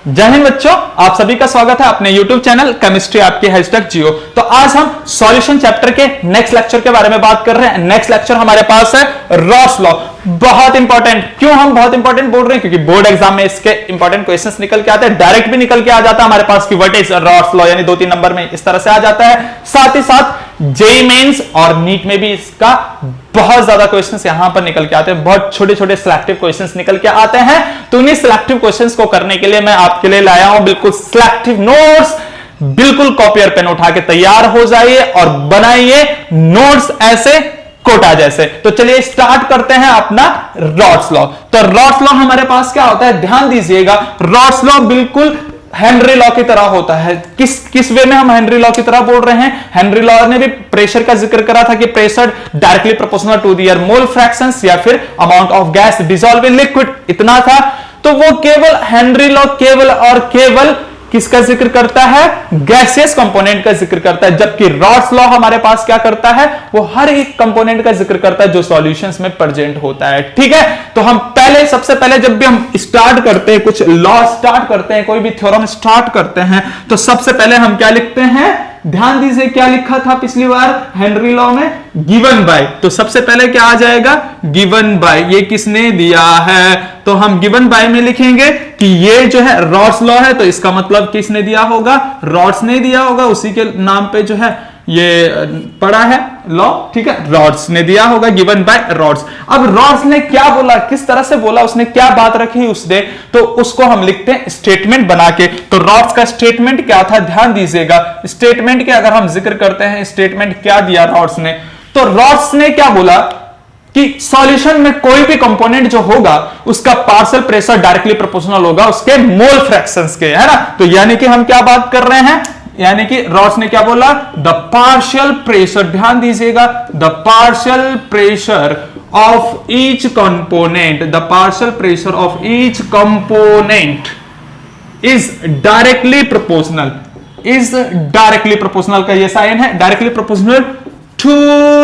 जय हिंद बच्चों, आप सभी का स्वागत है अपने YouTube चैनल केमिस्ट्री आपकी हैशटैग जियो। तो आज हम सॉल्यूशन चैप्टर के नेक्स्ट लेक्चर के बारे में बात कर रहे हैं। नेक्स्ट लेक्चर हमारे पास है रॉस लॉ। बहुत इंपॉर्टेंट। क्यों हम बहुत इंपॉर्टेंट बोल रहे हैं? क्योंकि बोर्ड एग्जाम में इसके इंपॉर्टेंट क्वेश्चंस निकल के आते हैं, डायरेक्ट भी निकल के आ जाता है हमारे पास कि व्हाट इज रॉस लॉ, यानी 2-3 नंबर में इस तरह से आ जाता है। साथ ही साथ जेईई मेंस और नीट में भी इसका बहुत ज्यादा क्वेश्चंस यहां पर निकल के आते हैं, बहुत छोटे छोटे सिलेक्टिव क्वेश्चंस निकल के आते हैं। तो उन्हीं सिलेक्टिव क्वेश्चंस को करने के लिए मैं आपके लिए लाया हूं बिल्कुल सिलेक्टिव नोट्स। बिल्कुल कॉपी और पेन उठा के तैयार हो जाइए और बनाइए नोट्स ऐसे कोटा जैसे। तो चलिए स्टार्ट करते हैं अपना रॉस लॉ। तो रॉस लॉ हमारे पास क्या होता है, ध्यान दीजिएगा। रॉस लॉ बिल्कुल हेनरी लॉ की तरह होता है। किस वे में हम हेनरी लॉ की तरह बोल रहे हैं? हेनरी लॉ ने भी प्रेशर का जिक्र करा था कि pressure directly proportional to their mole fractions या फिर amount of gas dissolve in liquid, इतना था। तो वो केवल हेनरी लॉ केवल और केवल किसका जिक्र करता है? गैसियस कंपोनेंट का जिक्र करता है। जबकि रॉस लॉ हमारे पास क्या करता है? वो हर एक कंपोनेंट का जिक्र करता है जो सॉल्यूशंस में प्रेजेंट होता है। ठीक है, तो हम सबसे पहले जब भी हम स्टार्ट करते हैं, कुछ लॉ स्टार्ट करते हैं, कोई भी थ्योरम स्टार्ट करते हैं, तो सबसे पहले हम क्या लिखते हैं? ध्यान दीजिए क्या लिखा था पिछली बार हेनरी लॉ में? Given by. तो सबसे पहले क्या आ जाएगा? Given by. ये किसने दिया है? तो हम गिवन बाय में लिखेंगे कि ये जो है रॉस लॉ है, तो इसका मतलब किसने दिया होगा? रॉड्स ने दिया होगा। उसी के नाम पे जो है ये पड़ा है लॉ। ठीक है, रॉड्स ने दिया होगा, गिवन बाय रॉड्स। अब रॉड्स ने क्या बोला, किस तरह से बोला, उसने क्या बात रखी उसने, तो उसको हम लिखते हैं स्टेटमेंट बना के। तो रॉड्स का स्टेटमेंट क्या था? ध्यान दीजिएगा। स्टेटमेंट के अगर हम जिक्र करते हैं, स्टेटमेंट क्या दिया रॉड्स ने, तो रॉड्स ने क्या बोला कि सॉल्यूशन में कोई भी कंपोनेंट जो होगा उसका पार्शियल प्रेशर डायरेक्टली प्रोपोर्शनल होगा उसके मोल फ्रैक्शंस के, है ना। तो यानी कि हम क्या बात कर रहे हैं, यानी कि रॉस ने क्या बोला? द पार्शियल प्रेशर, ध्यान दीजिएगा, the partial pressure of each component, the partial pressure of each component is directly proportional, is directly proportional का ये साइन है, directly proportional to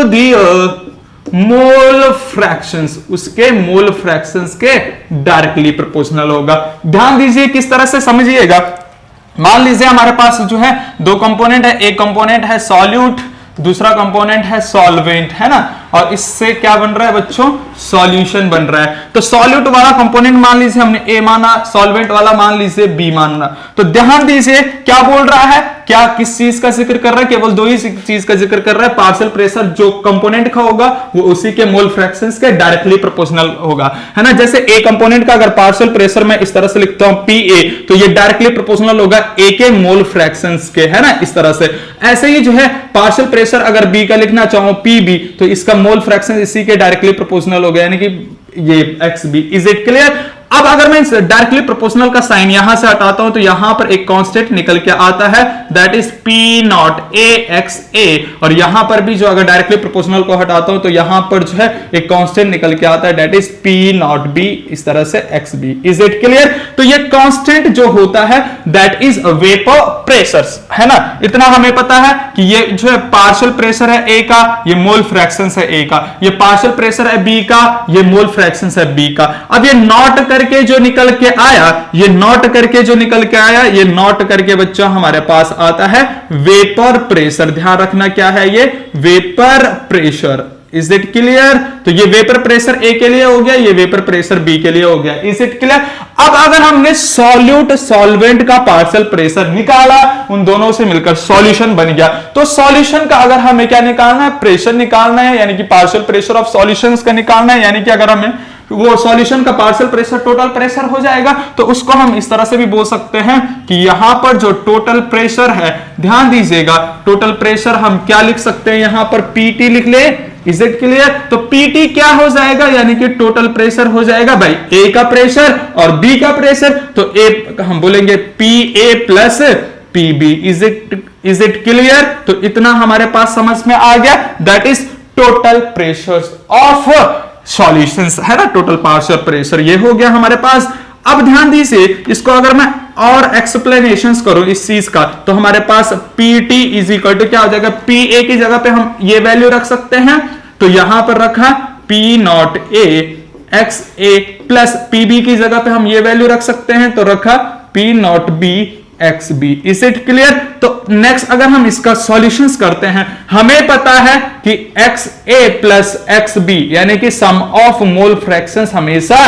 the mole fractions, उसके मोल फ्रैक्शंस के डायरेक्टली प्रोपोर्शनल होगा। ध्यान दीजिए किस तरह से समझिएगा। मान लीजिए हमारे पास जो है दो कंपोनेंट है, एक कंपोनेंट है सॉल्यूट, दूसरा कंपोनेंट है सॉल्वेंट, है ना। और इससे क्या बन रहा है बच्चों? सॉल्यूशन बन रहा है। तो सॉल्यूट वाला कंपोनेंट मान लीजिए हमने ए माना, सॉल्वेंट वाला मान लीजिए बी माना। तो ध्यान दीजिए क्या बोल रहा है, क्या किस चीज का जिक्र कर रहा है? केवल दो ही चीज का जिक्र कर रहा है। पार्शियल प्रेशर जो कंपोनेंट का होगा वो उसी के मोल फ्रैक्शंस के डायरेक्टली प्रोपोर्शनल होगा, है ना। जैसे ए कंपोनेंट का अगर पार्शियल प्रेशर मैं इस तरह से लिखता हूं पी ए, तो ये डायरेक्टली प्रोपोर्शनल होगा ए के मोल फ्रैक्शंस के, है ना, इस तरह से। ऐसे ही जो है पार्शियल प्रेशर अगर बी का लिखना चाहूं पी बी, तो इसका मोल फ्रैक्शन इसी के डायरेक्टली प्रोपोर्शनल हो गया, यानी कि ये X B. Is it clear? अब अगर मैं डायरेक्टली प्रोपोर्शनल का साइन यहां से हटाता हूं तो यहां पर एक कांस्टेंट निकल के आता है, that is P not A X A. और यहां पर भी जो अगर डायरेक्टली प्रोपोर्शनल को हटाता हूं तो यहां पर जो है एक कांस्टेंट निकल के आता है, that is P not B, इस तरह से X B. Is it clear? तो ये कांस्टेंट जो होता है दैट इज वेपर प्रेशर, है ना। इतना हमें पता है कि ये जो है पार्शियल प्रेशर है ए का, ये मोल फ्रैक्शन है ए का, ये पार्शियल प्रेशर है बी का, ये मोल फ्रैक्शन है बी का। अब ये नॉट करके जो निकल के आया, ये नॉट करके जो निकल के आया, ये नॉट करके बच्चों हमारे पास आता है वेपर प्रेशर। ध्यान रखना क्या है ये? Vapour pressure. Is it clear? तो ये वेपर प्रेशर ए के लिए हो गया, ये वेपर प्रेशर बी के लिए हो गया। Is it clear? अब अगर हमने सॉल्यूट सॉल्वेंट का पार्शियल प्रेशर निकाला, उन दोनों से मिलकर सॉल्यूशन बन गया, तो सॉल्यूशन का अगर हमें क्या निकालना है? प्रेशर निकालना है, यानी कि पार्शियल प्रेशर ऑफ सॉल्यूशंस का निकालना है। यानी कि अगर हमें वो सॉल्यूशन का पार्शियल प्रेशर टोटल प्रेशर हो जाएगा, तो उसको हम इस तरह से भी बोल सकते हैं कि यहां पर जो टोटल प्रेशर है, ध्यान दीजिएगा, टोटल प्रेशर हम क्या लिख सकते हैं? यहां पर पीटी लिख ले। Is it clear? तो पीटी क्या हो जाएगा? यानी कि टोटल प्रेशर हो जाएगा भाई ए का प्रेशर और बी का प्रेशर, तो ए हम बोलेंगे P A plus P B. Is it clear? तो इतना हमारे पास समझ में आ गया, that is total pressure of solutions, है ना, टोटल पार्शियल प्रेशर ये हो गया हमारे पास। अब ध्यान दीजिए, इसको अगर मैं और एक्सप्लेनेशंस करूं इस चीज का, तो हमारे पास Pt इज इक्वल टू क्या हो जाएगा? Pa की जगह पे हम ये वैल्यू रख सकते हैं, तो यहां पर रखा P not A X A plus PB की जगह पे हम ये वैल्यू रख सकते हैं, तो रखा P not B X B. Is it clear? तो नेक्स्ट अगर हम इसका सॉल्यूशंस करते हैं, हमें पता है कि x A plus X B यानी कि सम ऑफ मोल फ्रैक्शंस हमेशा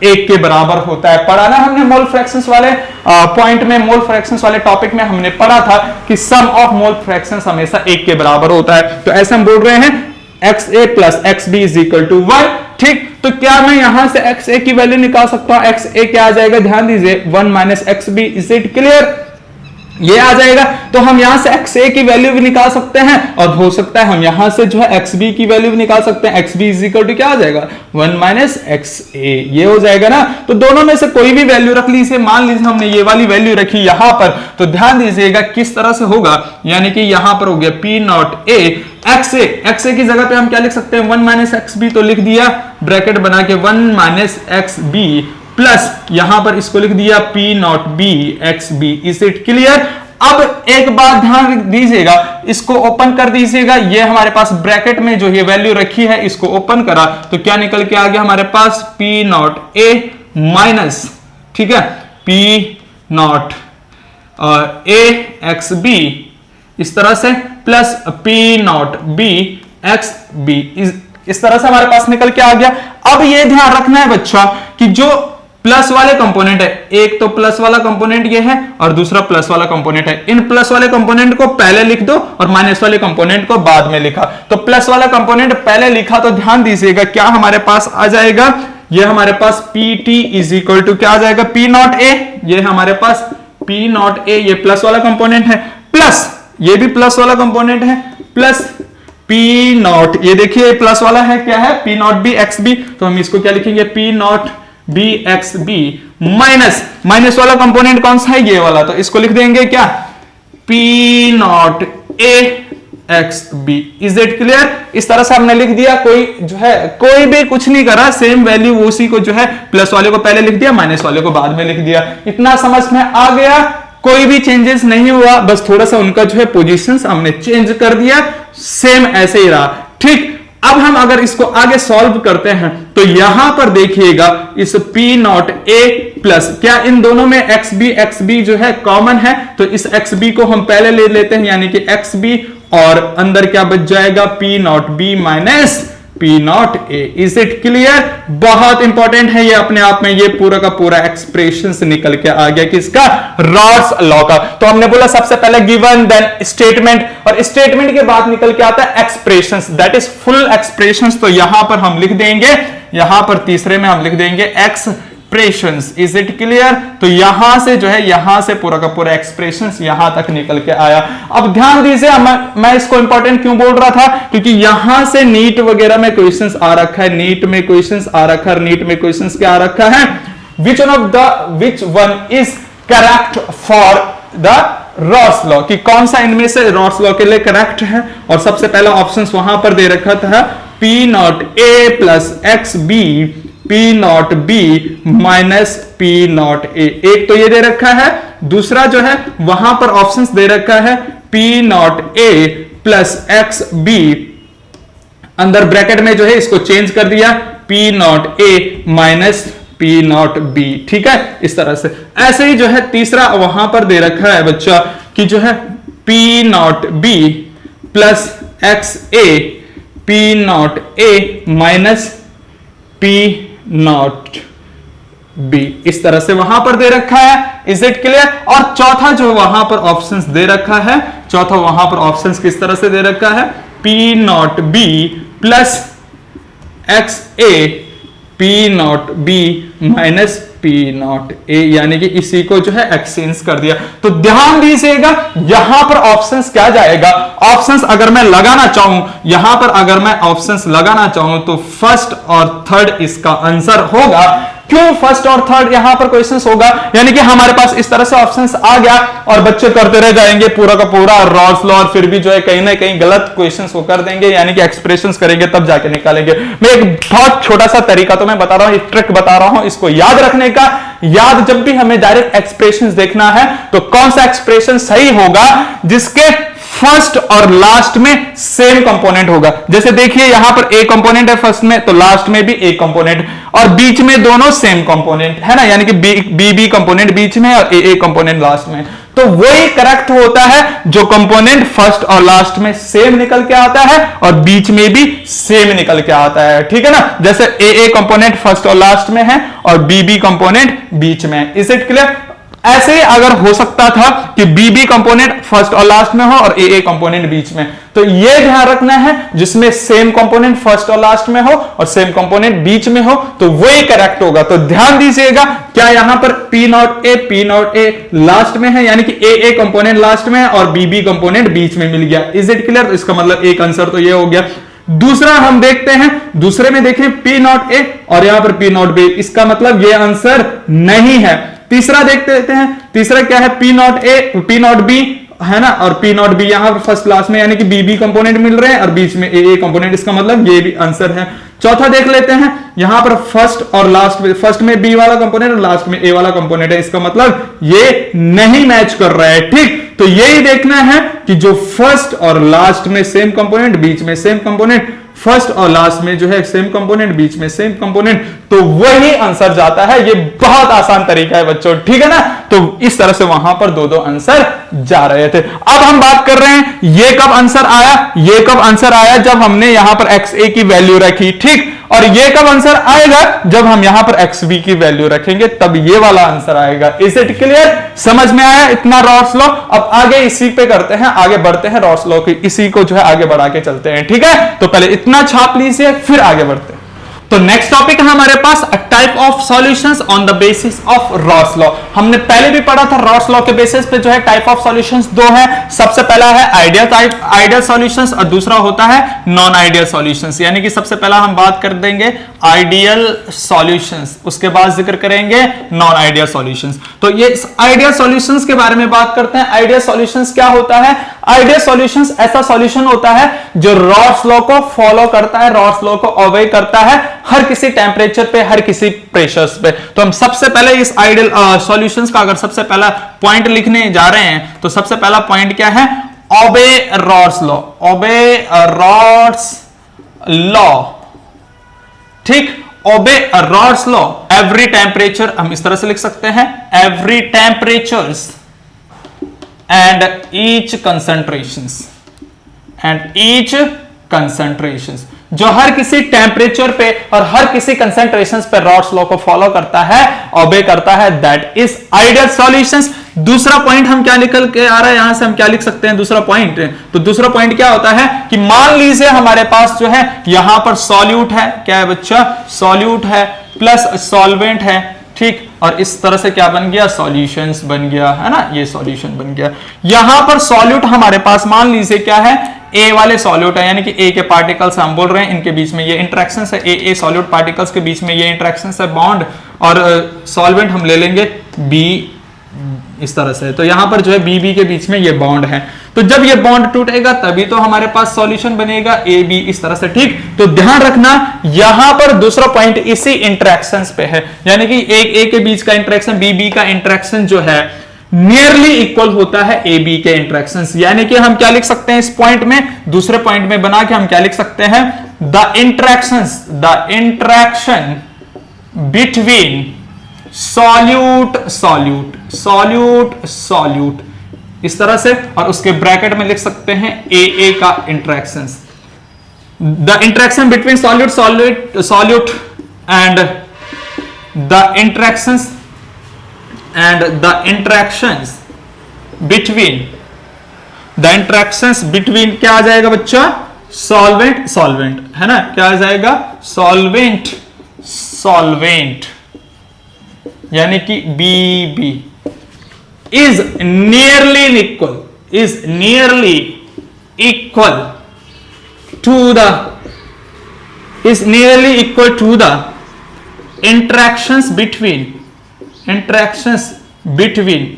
एक के बराबर होता है। पढ़ा ना हमने मोल फ्रैक्शंस वाले पॉइंट में, मोल फ्रैक्शंस वाले टॉपिक में हमने पढ़ा था कि सम ऑफ मोल फ्रैक्शंस हमेशा एक के बराबर होता है। तो ऐसे हम बोल रहे हैं X A plus X B is equal to 1। ठीक, तो क्या मैं यहां से एक्स ए की वैल्यू निकाल सकता हूं? एक्स ए क्या आ जाएगा? ध्यान दीजिए 1 minus X B. Is it clear? ये आ जाएगा। तो हम यहां से एक्स ए की वैल्यू भी निकाल सकते हैं और हो सकता है हम यहां से जो है एक्स बी की वैल्यू भी निकाल सकते हैं। X B is equal to क्या आ जाएगा? 1 माइनस एक्स ए। ये हो जाएगा ना। तो दोनों में से कोई भी वैल्यू रख लीजिए। मान लीजिए हमने ये वाली वैल्यू रखी यहां पर, तो ध्यान दीजिएगा किस तरह से होगा। यानी कि यहां पर हो गया पी नॉट ए एक्स ए की जगह पे हम क्या लिख सकते हैं? 1 माइनस एक्स बी। तो लिख दिया ब्रैकेट बना के 1 माइनस एक्स बी प्लस यहां पर इसको लिख दिया P not B X B. Is it clear? अब एक बात ध्यान दीजिएगा, इसको ओपन कर दीजिएगा। ये हमारे पास ब्रैकेट में जो ये वैल्यू रखी है इसको ओपन करा तो क्या निकल के आ गया हमारे पास? पी नॉट ए माइनस, ठीक है, P not A X B इस तरह से plus P not B X B. इस तरह से हमारे पास निकल के आ गया। अब ये ध्यान रखना है बच्चा कि जो प्लस वाले कंपोनेंट है, एक तो प्लस वाला कंपोनेंट ये है और दूसरा प्लस वाला कंपोनेंट है। इन प्लस वाले कंपोनेंट को पहले लिख दो और माइनस वाले कंपोनेंट को बाद में लिखा। तो प्लस वाला कंपोनेंट पहले लिखा तो ध्यान दीजिएगा क्या हमारे पास आ जाएगा? ये हमारे पास P T is equal to क्या आ जाएगा? P not A. ये हमारे पास पी नॉट ए, ये प्लस वाला कंपोनेंट है, प्लस ये भी प्लस वाला कंपोनेंट है, प्लस पी नॉट, ये देखिए प्लस वाला है, क्या है? P not B X B. तो हम इसको क्या लिखेंगे? P not B X B minus, minus वाला कंपोनेंट कौन सा है? ये वाला। तो इसको लिख देंगे क्या? P not A X B. Is it clear? इस तरह से हमने लिख दिया। कोई जो है कोई भी कुछ नहीं करा, सेम वैल्यू उसी को जो है प्लस वाले को पहले लिख दिया, माइनस वाले को बाद में लिख दिया। इतना समझ में आ गया? कोई भी चेंजेस नहीं हुआ, बस थोड़ा सा उनका जो है पोजीशंस हमने चेंज कर दिया, सेम ऐसे ही रहा। ठीक, अब हम अगर इसको आगे सॉल्व करते हैं तो यहां पर देखिएगा इस P नॉट A प्लस, क्या इन दोनों में XB जो है कॉमन है, तो इस XB को हम पहले ले लेते हैं यानी कि XB, और अंदर क्या बच जाएगा? P not B minus P not A। Is it clear? बहुत इंपॉर्टेंट है ये अपने आप में। ये पूरा का पूरा एक्सप्रेशन से निकल के आ गया किसका? रॉस लॉ का। तो हमने बोला सबसे पहले गिवन देन स्टेटमेंट, और स्टेटमेंट के बाद निकल के आता है expressions, that is full expressions. तो यहां पर हम लिख देंगे, यहां पर तीसरे में हम लिख देंगे एक्सप्रेशंस। Is it clear? तो यहां से जो है, यहां से पूरा का पूरा एक्सप्रेशंस यहां तक निकल के आया। अब ध्यान दीजिए, मैं इसको इंपॉर्टेंट क्यों बोल रहा था, क्योंकि यहां से नीट वगैरह में क्वेश्चंस आ रखा है, नीट में क्वेश्चंस आ रखा है, नीट में क्वेश्चंस क्या आ रखा है? Which one is correct for the Ross law, कि कौन सा इनमें से रॉस लॉ के लिए करेक्ट है। और सबसे पहला ऑप्शन वहां पर दे रखा था P not A plus X B, P not B minus P not A. एक तो ये दे रखा है, दूसरा जो है वहां पर ऑप्शंस दे रखा है P not A plus X B, अंदर ब्रैकेट में जो है इसको चेंज कर दिया P not A minus P not B. ठीक है, इस तरह से। ऐसे ही जो है तीसरा वहां पर दे रखा है बच्चा कि जो है P not B plus x A, P not A minus P not B, इस तरह से वहां पर दे रखा है। Is it clear? और चौथा जो वहां पर ऑप्शंस दे रखा है, चौथा वहां पर ऑप्शंस किस तरह से दे रखा है? P not B plus x A, P not B minus P not a, यानी कि इसी को जो है एक्सचेंज कर दिया। तो ध्यान दीजिएगा यहां पर ऑप्शंस क्या जाएगा? ऑप्शंस अगर मैं लगाना चाहूं, यहां पर अगर मैं ऑप्शंस लगाना चाहूं तो फर्स्ट और थर्ड इसका आंसर होगा। क्यों फर्स्ट और थर्ड यहां पर क्वेश्चंस होगा? यानी कि हमारे पास इस तरह से ऑप्शंस आ गया और बच्चे करते रह जाएंगे पूरा का पूरा रॉस लॉ, और फिर भी जो है कहीं ना कहीं गलत क्वेश्चंस वो कर देंगे, यानी कि एक्सप्रेशंस करेंगे तब जाके निकालेंगे। मैं एक बहुत छोटा सा तरीका तो मैं बता रहा हूं, एक ट्रिक बता रहा हूं इसको याद रखने का। याद जब भी हमें डायरेक्ट एक्सप्रेशंस देखना है तो कौन सा एक्सप्रेशन सही होगा जिसके फर्स्ट और लास्ट में सेम कंपोनेंट होगा। जैसे देखिए यहां पर ए कंपोनेंट है फर्स्ट में, तो लास्ट में भी ए कंपोनेंट, और बीच में दोनों सेम कंपोनेंट है ना, यानी कि बी कंपोनेंट बीच में और ए कंपोनेंट लास्ट में। तो वही करेक्ट होता है जो कंपोनेंट फर्स्ट और लास्ट में सेम निकल के आता है और बीच में भी सेम निकल के आता है, ठीक है ना। जैसे ए कंपोनेंट फर्स्ट और लास्ट में है और बी कंपोनेंट बीच में है। Is it clear? ऐसे ही अगर हो सकता था कि बी कंपोनेंट फर्स्ट और लास्ट में हो और ए कंपोनेंट बीच में, तो यह ध्यान रखना है जिसमें सेम कंपोनेंट फर्स्ट और लास्ट में हो और सेम कंपोनेंट बीच में हो तो वही करेक्ट होगा। तो ध्यान दीजिएगा, क्या यहां पर पी नॉट ए लास्ट में है, यानी कि ए कंपोनेंट लास्ट में है और बी कंपोनेंट बीच में मिल गया। Is it clear? तो इसका मतलब एक आंसर तो ये हो गया। दूसरा हम देखते हैं, दूसरे में देखें पी नॉट ए और यहां पर पी नॉट बी, इसका मतलब ये आंसर नहीं है। तीसरा देखते हैं, तीसरा क्या है, पी नॉट बी है ना, और पी नॉट बी यहां पर फर्स्ट क्लास में, यानी कि बी कंपोनेंट मिल रहे हैं और बीच में ए कंपोनेंट, इसका मतलब ये भी आंसर है। चौथा देख लेते हैं, यहां पर फर्स्ट और लास्ट में, फर्स्ट में बी वाला कंपोनेंट और लास्ट में ए वाला कंपोनेंट है, इसका मतलब ये नहीं मैच कर रहा है, ठीक। तो यही देखना है कि जो फर्स्ट और लास्ट में सेम कंपोनेंट, बीच में सेम कंपोनेंट, फर्स्ट और लास्ट में जो है सेम कंपोनेंट, बीच में सेम कंपोनेंट, तो वही आंसर जाता है। ये बहुत आसान तरीका है बच्चों, ठीक है ना। तो इस तरह से वहां पर दो आंसर जा रहे थे। अब हम बात कर रहे हैं ये कब आंसर आया, ये कब आंसर आया जब हमने यहां पर XA की वैल्यू रखी, ठीक। और ये कब आंसर आएगा जब हम यहां पर XB की वैल्यू रखेंगे, तब ये वाला आंसर आएगा। Is it clear? समझ में आया इतना रॉल्स लॉ? अब आगे इसी पे करते हैं, आगे बढ़ते हैं रॉल्स लॉ की, इसी को जो है आगे बढ़ा के चलते हैं, ठीक है। तो पहले इतना छाप लीजिए फिर आगे बढ़ते हैं। तो नेक्स्ट टॉपिक है हमारे पास type of solutions on the basis of Raoult's law. हमने पहले भी पढ़ा था रॉल्स लॉ के बेसिस पे जो है टाइप ऑफ सॉल्यूशंस दो है। सबसे पहला है आइडियल सॉल्यूशंस और दूसरा होता है नॉन आइडियल सॉल्यूशंस। यानी कि सबसे पहला हम बात कर देंगे आइडियल सॉल्यूशंस, उसके बाद जिक्र करेंगे नॉन आइडियल सॉल्यूशंस। तो ये आइडियल सॉल्यूशंस के बारे में बात करते हैं। आइडियल सॉल्यूशंस क्या होता है? आइडियल सॉल्यूशंस ऐसा सॉल्यूशन होता है जो रॉल्स लॉ को फॉलो करता है, रॉल्स लॉ को ओबे करता है हर किसी टेम्परेचर पे, हर किसी प्रेशर्स पे। तो हम सबसे पहले इस आइडियल सॉल्यूशंस का अगर सबसे पहला पॉइंट लिखने जा रहे हैं तो सबसे पहला पॉइंट क्या है? ओबे रॉल्स लॉ, ओबे रॉल्स लॉ, ठीक। ओबे रॉल्स लॉ एवरी टेम्परेचर, हम इस तरह से लिख सकते हैं, every temperatures and each concentrations जो हर किसी टेम्परेचर पे और हर किसी कंसेंट्रेशंस पे रॉल्स लॉ को फॉलो करता है, ओबे करता है, दैट इज आइडियल सॉल्यूशंस। दूसरा पॉइंट हम क्या निकल के आ रहा है, यहां से हम क्या लिख सकते हैं दूसरा पॉइंट? तो दूसरा पॉइंट क्या होता है कि मान लीजिए हमारे पास जो है यहां पर सॉल्यूट है, क्या है बच्चा? सॉल्यूट है प्लस सॉल्वेंट है, ठीक। और इस तरह से क्या बन गया? सॉल्यूशंस बन गया, है ना, ये सॉल्यूशन बन गया। यहां पर सॉल्यूट हमारे पास मान लीजिए क्या है? ए वाले सॉल्यूट है, यानी कि ए के पार्टिकल्स हम बोल रहे हैं, इनके बीच में ये इंटरेक्शंस है, ए सॉल्यूट पार्टिकल्स के बीच में ये इंटरेक्शंस है, बॉन्ड, और सॉल्वेंट हम ले लेंगे बी, इस तरह से। तो यहां पर जो है बी के बीच में ये बॉन्ड है। तो जब ये बॉन्ड टूटेगा तभी तो हमारे पास सॉल्यूशन बनेगा ए बी, इस तरह से, ठीक। तो ध्यान रखना यहां पर दूसरा पॉइंट इसी इंटरेक्शंस पे है, यानी कि एक ए के बीच का इंटरेक्शन, बी का इंटरेक्शन जो है नियरली इक्वल होता है ए बी के इंटरेक्शंस। यानी कि हम क्या लिख सकते हैं इस पॉइंट में, दूसरे पॉइंट में बना के हम क्या लिख सकते हैं? द इंटरेक्शन बिटवीन सॉल्यूट, इस तरह से, और उसके ब्रैकेट में लिख सकते हैं ए का interactions. The interaction between solute and the interactions between क्या आ जाएगा बच्चा? सॉल्वेंट, है ना, क्या आ जाएगा? सॉल्वेंट, यानी कि B is nearly equal to the interactions between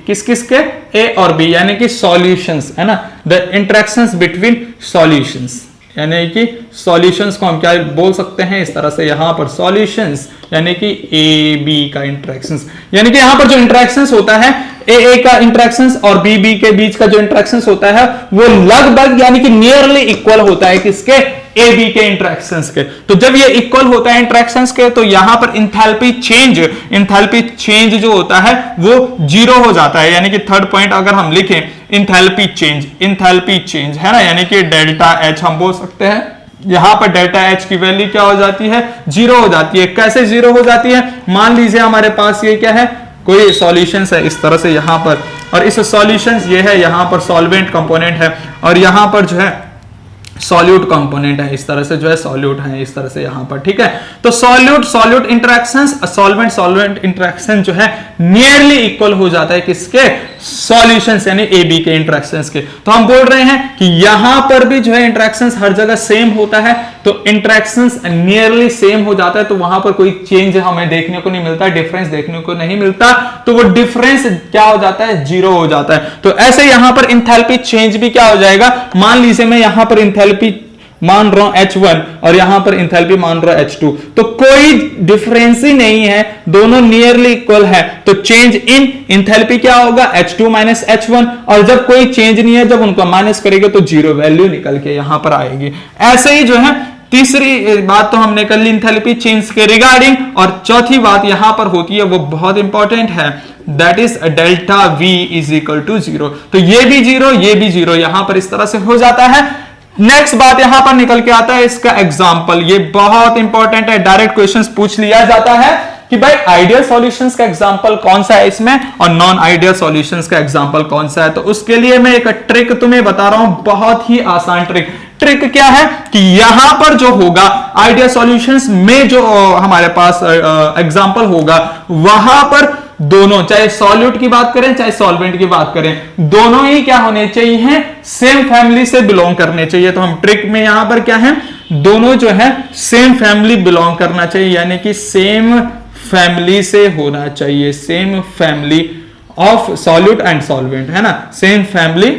किस के? A और B, यानी कि solutions, है ना, the interactions between solutions, यानी कि सॉल्यूशंस को हम क्या बोल सकते हैं इस तरह से, यहां पर सॉल्यूशंस यानी कि ए बी का इंटरेक्शंस, यानी कि यहां पर जो इंटरेक्शंस होता है ए का इंटरेक्शंस और बी के बीच का जो इंटरेक्शंस होता है वो लगभग यानी कि नियरली इक्वल होता है किसके, ए बी के इंटरेक्शंस के। तो जब ये इक्वल होता है इंटरेक्शंस के तो यहां पर इंथैल्पी चेंज जो होता है वो 0 हो जाता है। यानी कि थर्ड पॉइंट अगर हम लिखें इंथैल्पी चेंज है ना, यानी कि डेल्टा एच हम बोल सकते हैं, यहां पर डेल्टा एच की वैल्यू क्या हो जाती है, 0 हो जाती है। कैसे 0 हो जाती है, मान लीजिए हमारे पास ये क्या है, कोई सॉल्यूशंस है इस तरह से यहां पर, और इस सॉल्यूशंस ये है, यहां पर सॉल्वेंट कंपोनेंट है और यहां पर जो है सॉल्यूट कंपोनेंट है, इस तरह से जो है सॉल्यूट है इस तरह से यहां पर, ठीक है। तो सॉल्यूट इंटरेक्शंस, सॉल्वेंट इंटरेक्शन जो है नियरली इक्वल हो जाता है किसके, सॉल्यूशंस यानी ए बी के इंटरेक्शंस के। तो हम बोल रहे हैं कि यहां पर भी जो है इंटरेक्शंस हर जगह सेम होता है, तो इंटरेक्शंस नियरली सेम हो जाता है, तो वहां पर कोई चेंज हमें देखने को नहीं मिलता, डिफरेंस देखने को नहीं मिलता, तो वो डिफरेंस क्या हो जाता है, 0 हो जाता है। तो ऐसे यहां पर इंथैल्पी चेंज भी क्या हो जाएगा, मान लीजिए मैं यहां पर इंथैल्पी मान रहा हूं H1 और यहां पर इंथैल्पी मान रहा हूं H2, तो कोई डिफरेंस ही नहीं है, दोनों नियरली इक्वल है, तो चेंज इन इंथैल्पी क्या होगा, H2 माइनस H1, और जब कोई चेंज नहीं है, जब उनको माइनस करेंगे तो 0 वैल्यू निकल के यहां पर आएगी। ऐसे ही जो है तीसरी बात तो हमने कर ली इंथैल्पी चेंज के रिगार्डिंग, और चौथी बात यहां पर होती है वो बहुत इंपॉर्टेंट है, that is delta V is equal to 0। तो ये भी 0 ये भी 0 यहां पर इस तरह से हो जाता है। नेक्स्ट बात यहां पर निकल के आता है इसका एग्जाम्पल, ये बहुत इंपॉर्टेंट है, डायरेक्ट क्वेश्चंस पूछ लिया जाता है कि भाई आइडियल सॉल्यूशंस का एग्जांपल कौन सा है इसमें और नॉन आइडियल सॉल्यूशंस का एग्जांपल कौन सा है। तो उसके लिए मैं एक ट्रिक तुम्हें बता रहा हूं, बहुत ही आसान ट्रिक क्या है कि यहां पर जो होगा आइडियल सॉल्यूशंस में जो हमारे पास एग्जांपल होगा, वहां पर दोनों, चाहे सॉल्यूट की बात करें चाहे सॉल्वेंट की बात करें, दोनों ही क्या होने चाहिए, सेम फैमिली से बिलोंग करने चाहिए। तो हम ट्रिक में यहां पर क्या है, दोनों जो है सेम फैमिली बिलोंग करना चाहिए, यानी कि सेम फैमिली से होना चाहिए, same family of solute and solvent, है ना, same family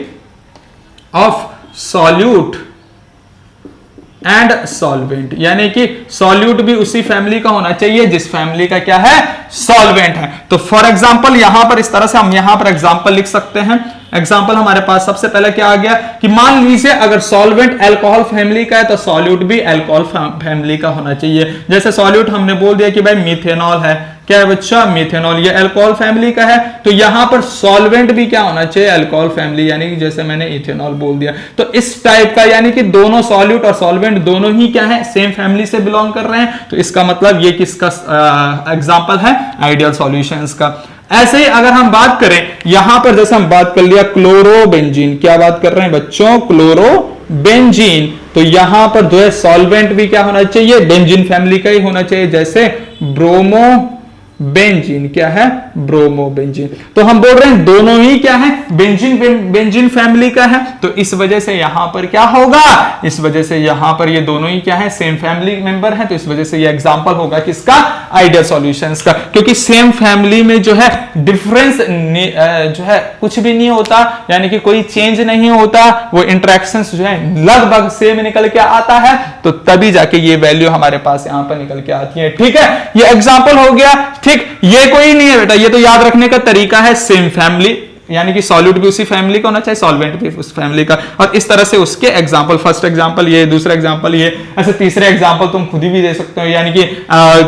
of solute and solvent, यानी कि सॉल्यूट भी उसी फैमिली का होना चाहिए जिस फैमिली का क्या है, सॉल्वेंट है। तो फॉर एग्जांपल यहां पर इस तरह से हम यहां पर एग्जांपल लिख सकते हैं। एग्जांपल हमारे पास सबसे पहले क्या आ गया कि मान लीजिए अगर सॉल्वेंट अल्कोहल फैमिली का है तो सॉल्यूट भी अल्कोहल फैमिली का होना चाहिए। जैसे सॉल्यूट हमने बोल दिया कि भाई मिथेनॉल है, क्या है बच्चा, मिथेनॉल, ये अल्कोहल फैमिली का है, तो यहां पर सॉल्वेंट भी क्या होना चाहिए, अल्कोहल फैमिली, यानी कि जैसे मैंने इथेनॉल बोल दिया। तो इस टाइप का, यानी कि दोनों सॉल्यूट और सॉल्वेंट दोनों ही क्या है, सेम फैमिली से बिलोंग कर रहे हैं, तो इसका मतलब ये किसका एग्जांपल है, आइडियल सॉल्यूशंस का। ऐसे ही अगर हम बात करें यहां पर, जैसे हम बात कर लिया क्लोरोबेंजीन, क्या बात कर रहे हैं बच्चों, क्लोरोबेंजीन, तो यहां पर जो है सॉल्वेंट भी क्या होना चाहिए, बेंजीन फैमिली का ही होना चाहिए, जैसे ब्रोमो बेंजीन, क्या है, ब्रोमोबेंजीन। तो हम बोल रहे हैं दोनों ही क्या है, बेंजीन फैमिली का है, तो इस वजह से यहां पर क्या होगा, इस वजह से यहां पर ये दोनों ही क्या है, सेम फैमिली मेंबर है, तो इस वजह से ये एग्जांपल होगा किसका, आइडियल सॉल्यूशंस का, क्योंकि सेम फैमिली में जो है डिफरेंस जो है कुछ भी नहीं होता, यानी कि कोई चेंज नहीं होता, वो इंटरेक्शंस जो है लगभग सेम निकल के आता है, तो तभी जाके ये वैल्यू हमारे पास यहां पर निकल के आती है। ठीक है, ये एग्जांपल हो गया। ठीक, ये कोई नहीं है बेटा, ये तो याद रखने का तरीका है, सेम फैमिली, यानी कि सॉल्यूट भी उसी फैमिली का होना चाहिए, सॉल्वेंट भी उस फैमिली का, और इस तरह से उसके एग्जांपल, फर्स्ट एग्जांपल ये, दूसरा एग्जांपल ये, ऐसे तीसरे एग्जांपल तुम खुद ही भी दे सकते हो, यानी कि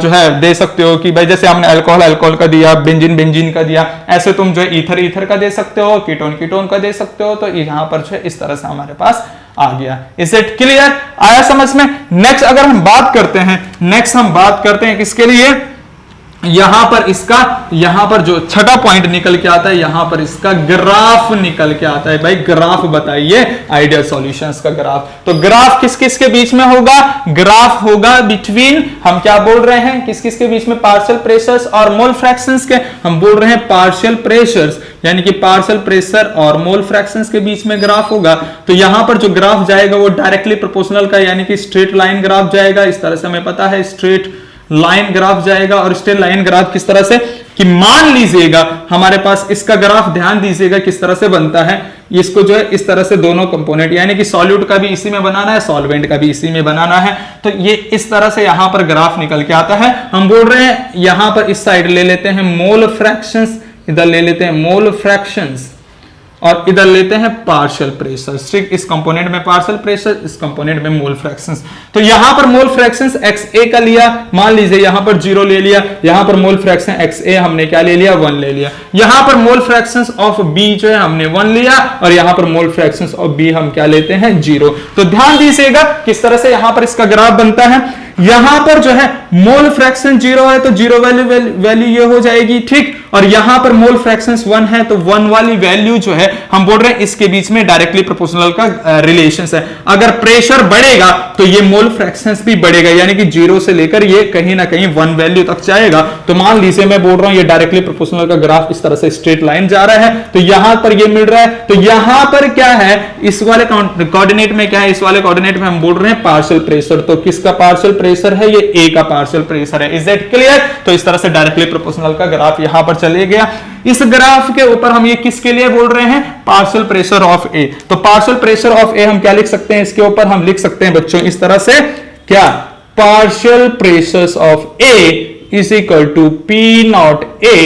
जो है दे सकते हो कि भाई जैसे हमने अल्कोहल का दिया, बेंजीन का दिया, ऐसे तुम जो है ईथर का दे सकते हो, कीटोन का दे सकते हो, तो यहां पर जो है इस तरह से हमारे पास आ गया। इज इट क्लियर, आया समझ में। नेक्स्ट अगर हम बात करते हैं, नेक्स्ट हम बात करते हैं किसके लिए, यहां पर इसका, यहां पर जो छठा पॉइंट निकल के आता है, यहां पर इसका ग्राफ निकल के आता है। भाई ग्राफ बताइए, आइडियल सॉल्यूशंस का ग्राफ। तो ग्राफ किस किस के बीच में होगा, ग्राफ होगा बिटवीन, हम क्या बोल रहे हैं, किस किस के बीच में, पार्शियल प्रेशर्स और मोल फ्रैक्शंस के, हम बोल रहे हैं पार्शियल प्रेशर्स, यानी कि पार्शियल प्रेशर और मोल फ्रैक्शंस के बीच में ग्राफ होगा। तो यहां पर जो ग्राफ जाएगा वो डायरेक्टली प्रोपोर्शनल का, यानी कि स्ट्रेट लाइन ग्राफ जाएगा, इस तरह से हमें पता है, स्ट्रेट लाइन ग्राफ जाएगा। और स्ट्रेट लाइन ग्राफ किस तरह से, कि मान लीजिएगा हमारे पास इसका ग्राफ, ध्यान दीजिएगा किस तरह से बनता है, इसको जो है इस तरह से दोनों कंपोनेंट, यानी कि सॉल्यूट का भी इसी में बनाना है, सॉल्वेंट का भी इसी में बनाना है, तो ये इस तरह से यहां पर ग्राफ निकल के आता है। हम बोल रहे हैं यहां पर इस साइड ले लेते हैं मोल फ्रैक्शंस, इधर ले लेते हैं मोल फ्रैक्शंस और इधर लेते हैं पार्शियल प्रेशर। ठीक, इस कंपोनेंट में पार्शियल प्रेशर, इस कंपोनेंट में मोल फ्रैक्शंस। तो यहां पर मोल फ्रैक्शंस XA का लिया, मान लीजिए यहां पर 0 ले लिया, यहां पर मोल फ्रैक्शन XA हमने क्या ले लिया, 1 ले लिया। यहां पर मोल फ्रैक्शंस ऑफ B जो है हमने 1 लिया और यहां पर मोल फ्रैक्शंस ऑफ B हम क्या लेते हैं, 0। तो ध्यान दीजिएगा किस तरह से यहां पर इसका ग्राफ बनता है। यहां पर जो है मोल फ्रैक्शन 0 है तो 0 वैल्यू ये हो जाएगी। ठीक, और यहां पर मोल फ्रैक्शंस 1 है तो 1 वाली वैल्यू जो है हम बोल रहे हैं इसके बीच में डायरेक्टली प्रोपोर्शनल का रिलेशंस है। अगर प्रेशर बढ़ेगा तो ये मोल फ्रैक्शंस भी बढ़ेगा, यानी कि 0 से लेकर ये कहीं ना कहीं 1 वैल्यू तक जाएगा। तो मान लीजिए मैं बोल रहा हूं ये डायरेक्टली प्रोपोर्शनल का ग्राफ इस तरह से स्ट्रेट लाइन जा रहा है, तो यहां पर ये मिल रहा है। तो यहां पर क्या है, इस वाले कोऑर्डिनेट में क्या है, इस वाले कोऑर्डिनेट में हम बोल रहे हैं पार्शियल प्रेशर। तो किसका पार्शियल प्रेशर है, ये A का पार्शियल प्रेशर है। Is that clear? तो इस तरह से डायरेक्टली प्रोपोर्शनल का ग्राफ यहां पर चले गया। इस ग्राफ के ऊपर हम ये किसके लिए बोल रहे हैं, पार्शियल प्रेशर ऑफ A। तो पार्शियल प्रेशर ऑफ A हम क्या लिख सकते हैं, इसके ऊपर हम लिख सकते हैं बच्चों इस तरह से, क्या, partial pressure of A is equal to P not A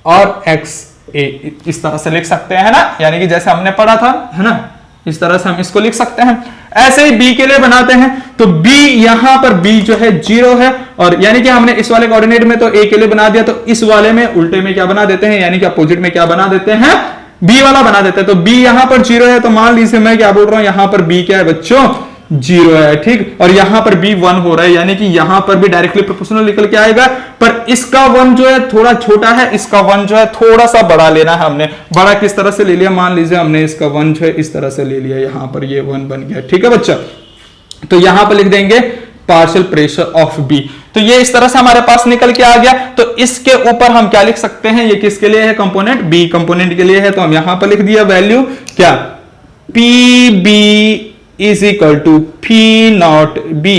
और XA। इस तरह से लिख सकते हैं ना, यानी कि जैसे हमने पढ़ा था, है ना, इस तरह से हम इसको लिख सकते हैं। ऐसे ही B के लिए बनाते हैं, तो B यहां पर B जो है 0 है, और यानी कि हमने इस वाले कोऑर्डिनेट में तो A के लिए बना दिया, तो इस वाले में उल्टे में क्या बना देते हैं, यानी कि अपोजिट में क्या बना देते हैं, B वाला बना देते हैं। तो B यहां पर 0 है, तो मान लीजिए मैं क्या बोल रहा हूं, यहां पर B क्या है बच्चों, 0 है। ठीक, और यहां पर भी 1 हो रहा है, यानी कि यहां पर भी डायरेक्टली प्रोपोर्शनल निकल के आएगा। पर इसका 1 जो है थोड़ा छोटा है, इसका 1 जो है थोड़ा सा बड़ा लेना है हमने। बड़ा किस तरह से ले लिया, मान लीजिए हमने इसका 1 जो है इस तरह से ले लिया, यहां पर ये 1 बन गया। ठीक है बच्चा, तो यहां पर लिख देंगे पार्शियल प्रेशर ऑफ B। तो ये इस तरह से हमारे पास निकल के आ गया। तो इसके ऊपर हम क्या लिख सकते हैं, ये किसके लिए है, कंपोनेंट B कंपोनेंट के लिए है। तो हम यहां पर लिख दिया वैल्यू क्या, PB is equal to P not B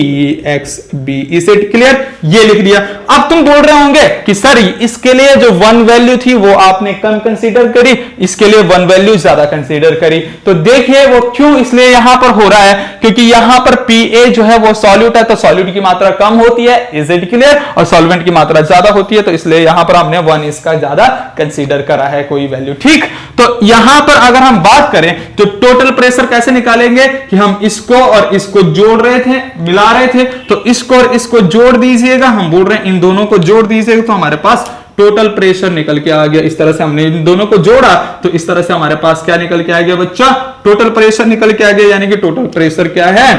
XB। Is it clear? ये लिख दिया। अब तुम बोल रहे होंगे कि सर इसके लिए जो 1 वैल्यू थी वो आपने कम कंसीडर करी, इसके लिए 1 वैल्यू ज्यादा कंसीडर करी। तो देखिए वो क्यों इसलिए यहां पर हो रहा है, क्योंकि यहां पर PA जो है वो सॉल्यूट है, तो सॉल्यूट की मात्रा कम होती है। Is it clear? और सॉल्वेंट की मात्रा ज्यादा होती है, तो इसलिए यहां पर हमने 1 इसका ज्यादा कंसीडर करा है कोई वैल्यू। ठीक, तो यहां पर अगर हम बात करें तो टोटल प्रेशर कैसे निकालेंगे, कि हम इसको और इसको जोड़ रहे थे, मिला रहे थे, तो इसको और इसको जोड़ दीजिएगा। हम बोल रहे हैं इन दोनों को जोड़ दीजिएगा, तो हमारे पास टोटल प्रेशर निकल के आ गया। इस तरह से हमने इन दोनों को जोड़ा, तो इस तरह से हमारे पास क्या निकल के आ गया बच्चा, टोटल प्रेशर निकल के आ गया। यानी कि टोटल प्रेशर क्या है,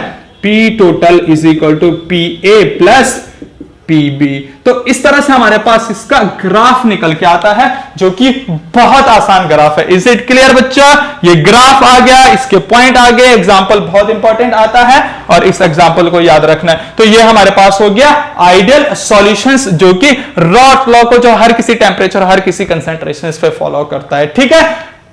P total is equal to PA plus PB। तो इस तरह से हमारे पास इसका ग्राफ निकल के आता है, जो कि बहुत आसान ग्राफ है। इज इट क्लियर बच्चा? ये ग्राफ आ गया, इसके पॉइंट आ गए, एग्जांपल बहुत इंपॉर्टेंट आता है और इस एग्जांपल को याद रखना है। तो ये हमारे पास हो गया आइडियल सॉल्यूशंस, जो कि रॉट लॉ को जो हर किसी टेम्परेचर, हर किसी कंसेंट्रेशन पे फॉलो करता है। ठीक है,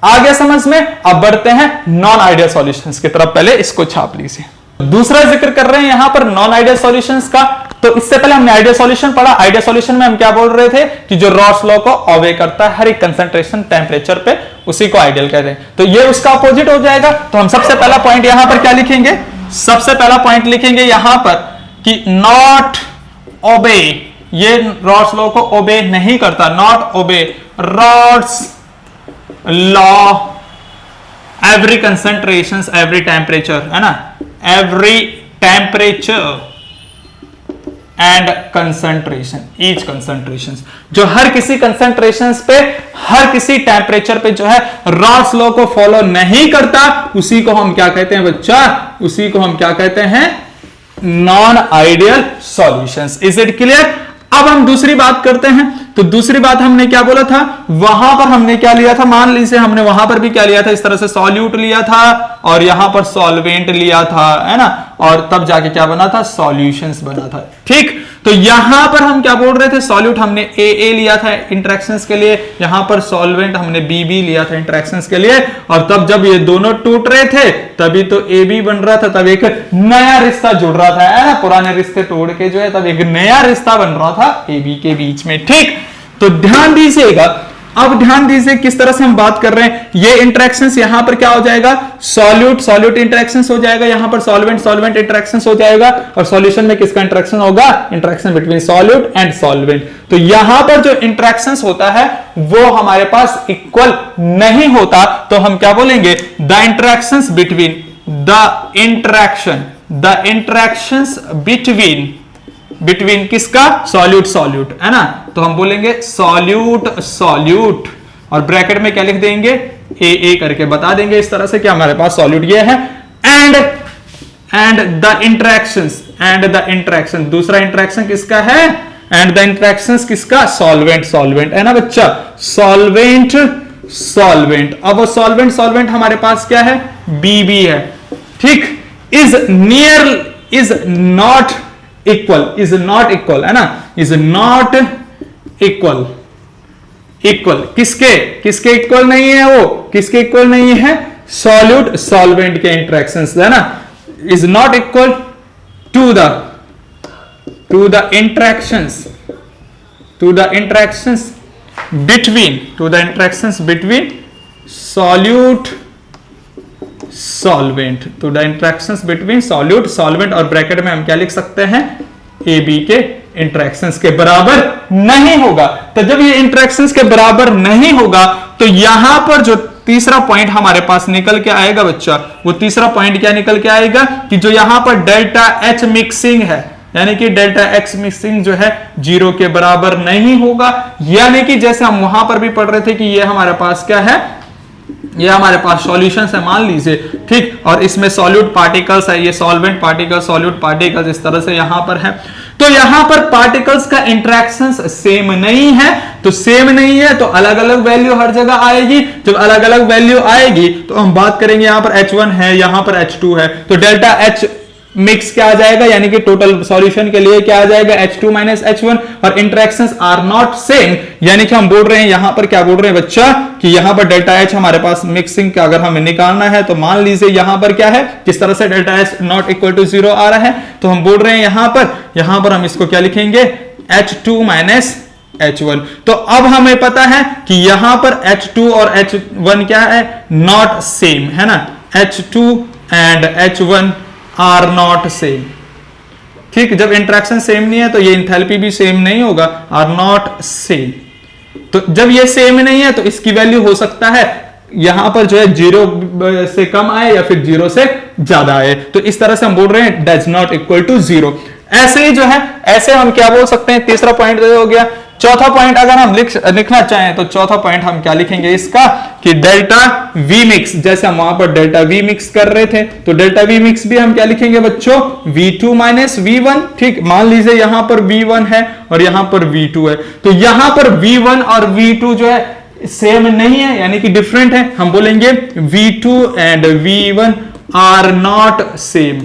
आगे समझ में। अब बढ़ते हैं नॉन आइडियल सॉल्यूशंस की तरफ। पहले इसको छाप लीजिए। दूसरा जिक्र कर रहे हैं यहां पर नॉन आइडियल सॉल्यूशंस का। तो इससे पहले हमने आइडियल सॉल्यूशन पढ़ा। आइडियल सॉल्यूशन में हम क्या बोल रहे थे, कि जो रॉस लॉ को ऑबे करता है हर एक कंसंट्रेशन टेम्परेचर पे, उसी को आइडियल कहते हैं। तो ये उसका अपोजिट हो जाएगा। तो हम सबसे पहला पॉइंट यहां पर क्या लिखेंगे, सबसे पहला पॉइंट लिखेंगे यहां पर कि नॉट ओबे, ये रॉस लॉ को ओबे नहीं करता, not obey Ross law every concentration every temperature, है ना, every temperature and concentration, each concentration, जो हर किसी कंसंट्रेशन पे, हर किसी टेम्परेचर पे जो है रॉस लॉ को फॉलो नहीं करता, उसी को हम क्या कहते हैं बच्चा, उसी को हम क्या कहते हैं, non ideal solutions. Is it clear? अब हम दूसरी बात करते हैं। तो दूसरी बात हमने क्या बोला था, वहां पर हमने क्या लिया था, मान लीजिए हमने वहां पर भी क्या लिया था, इस तरह से सॉल्यूट लिया था और यहां पर सॉल्वेंट लिया था, है ना, और तब जाके क्या बना था, सॉल्यूशंस बना था। ठीक, तो यहां पर हम क्या बोल रहे थे, सॉल्यूट हमने AA लिया था इंटरेक्शंस के लिए, यहां पर सॉल्वेंट हमने BB लिया था इंटरेक्शंस के लिए, और तब जब ये दोनों टूट रहे थे तभी तो AB बन रहा था, तब एक नया रिश्ता जुड़ रहा था, है ना, पुराने रिश्ते तोड़ के जो है तब एक नया रिश्ता बन रहा था AB के बीच में। ठीक, तो ध्यान दीजिएगा अब ध्यान दीजिए किस तरह से हम बात कर रहे हैं, ये इंटरेक्शंस यहां पर क्या हो जाएगा, सॉल्यूट सॉल्यूट इंटरेक्शंस हो जाएगा, यहां पर सॉल्वेंट सॉल्वेंट इंटरेक्शंस हो जाएगा, और सॉल्यूशन में किसका इंटरेक्शन होगा, interaction between solute and solvent. तो यहां पर जो इंटरेक्शंस होता है वो हमारे पास इक्वल नहीं होता, तो हम क्या बोलेंगे, द इंटरेक्शंस बिटवीन किसका, सॉल्यूट सॉल्यूट, है ना, तो हम बोलेंगे सॉल्यूट सॉल्यूट, और ब्रैकेट में क्या लिख देंगे, ए करके बता देंगे इस तरह से कि हमारे पास सॉल्यूट ये है, एंड द इंटरेक्शन दूसरा इंटरेक्शन किसका है, एंड द इंटरेक्शंस किसका, सॉल्वेंट सॉल्वेंट, है ना बच्चा, सॉल्वेंट सॉल्वेंट। अब वो सॉल्वेंट सॉल्वेंट हमारे पास क्या है, बीबी है, ठीक, इज नॉट इक्वल, है ना, इज नॉट इक्वल किसके इक्वल नहीं है, वो किसके इक्वल नहीं है, सॉल्यूट सॉल्वेंट के इंटरेक्शंस, है ना, is not equal to the interactions between solute solvent, to the interactions between solute solvent, और ब्रैकेट में हम क्या लिख सकते हैं, ए बी के इंटरेक्शंस के बराबर नहीं होगा। तो जब ये इंटरेक्शंस के बराबर नहीं होगा तो यहां पर जो तीसरा पॉइंट हमारे पास निकल के आएगा बच्चा, वो तीसरा पॉइंट क्या निकल के आएगा कि जो यहां पर डेल्टा एच मिक्सिंग है, यानी कि डेल्टा एक्स मिक्सिंग जो है 0 के बराबर नहीं होगा, यानी कि जैसे हम वहां पर भी पढ़ रहे थे कि ये हमारे पास क्या है, ये हमारे पास सॉल्यूशन है मान लीजिए, ठीक, और इसमें सॉल्यूट पार्टिकल्स है, ये सॉल्वेंट पार्टिकल्स सॉल्यूट पार्टिकल्स इस तरह से यहां पर है, तो यहां पर पार्टिकल्स का इंटरेक्शंस सेम नहीं है, तो सेम नहीं है तो अलग अलग वैल्यू हर जगह आएगी, जब अलग अलग वैल्यू आएगी तो हम बात करेंगे, यहां पर H1 है, यहां पर H2 है, तो डेल्टा H मिक्स क्या आ जाएगा, यानी कि टोटल सॉल्यूशन के लिए क्या आ जाएगा, H2 माइनस H1, और इंटरेक्शंस आर नॉट सेम, यानी कि हम बोल रहे हैं यहां पर क्या बोल रहे हैं बच्चा कि यहां पर डेल्टा H हमारे पास मिक्सिंग का अगर हमें निकालना है तो मान लीजिए यहां पर क्या है, किस तरह से delta H not equal to 0 आ रहा है, तो हम बोल रहे हैं यहां पर हम इसको क्या लिखेंगे, H2 माइनस H1। तो अब हमें पता है कि यहां पर H2 और H1 क्या है, नॉट सेम, है ना, H2 and H1 are not same, ठीक, जब इंटरेक्शन सेम नहीं है तो ये इंथैल्पी भी सेम नहीं होगा, आर नॉट सेम, तो जब ये सेम नहीं है तो इसकी वैल्यू हो सकता है यहां पर जो है 0 से कम आए या फिर 0 से ज्यादा आए, तो इस तरह से हम बोल रहे हैं डज नॉट इक्वल टू 0। ऐसे ही जो है, ऐसे हम क्या बोल सकते हैं, तीसरा पॉइंट हो गया। चौथा पॉइंट अगर हम लिखना चाहें तो चौथा पॉइंट हम क्या लिखेंगे इसका, कि डेल्टा वी मिक्स, जैसे हम वहां पर डेल्टा वी मिक्स कर रहे थे तो डेल्टा वी मिक्स भी हम क्या लिखेंगे बच्चों, V2 माइनस V1, ठीक, मान लीजिए यहां पर V1 है और यहां पर V2 है, तो यहां पर V1 और V2 जो है सेम नहीं है, यानी कि डिफरेंट है, हम बोलेंगे V2 and V1 are not same,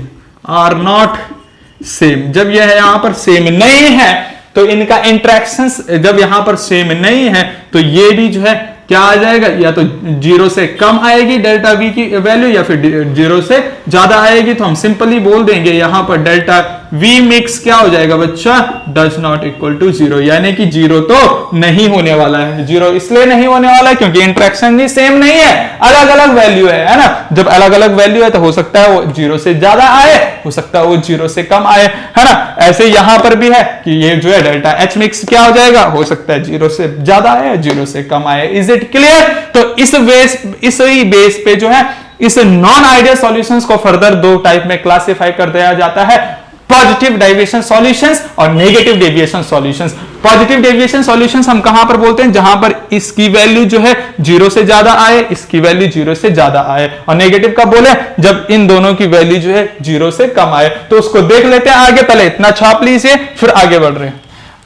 जब यह यहां पर सेम नहीं है तो इनका इंटरेक्शंस जब यहां पर सेम नहीं है तो ये भी जो है क्या आ जाएगा, या तो 0 से कम आएगी डेल्टा वी की वैल्यू या फिर 0 से ज्यादा आएगी, तो हम सिंपली बोल देंगे यहां पर डेल्टा वी मिक्स क्या हो जाएगा बच्चा, डज नॉट इक्वल टू 0, यानी कि 0 तो नहीं होने वाला है। 0 इसलिए नहीं होने वाला है क्योंकि इंटरेक्शन भी सेम नहीं है, अलग अलग वैल्यू है ना, जब अलग अलग वैल्यू है तो हो सकता है वो 0 से ज्यादा आए, हो सकता है वो 0 से कम आए, है ना। ऐसे यहां पर भी है कि ये जो है डेल्टा एच मिक्स क्या हो जाएगा, हो सकता है 0 से ज्यादा आए, 0 से कम आए। Is it clear? तो इस बेस पे जो है इस नॉन आइडियल सॉल्यूशंस को फर्दर 2 टाइप में क्लासिफाई कर दिया जाता है, पॉजिटिव डेविएशन सॉल्यूशंस और negative deviation solutions. Positive deviation solutions हम कहां पर बोलते हैं, जहां पर इसकी वैल्यू जो है 0 से ज्यादा आए, इसकी वैल्यू 0 से ज्यादा आए, और नेगेटिव कब बोले, जब इन दोनों की वैल्यू जो है 0 से कम आए। तो उसको देख लेते हैं आगे, पहले इतना छाप लीजिए फिर आगे बढ़ रहे हैं।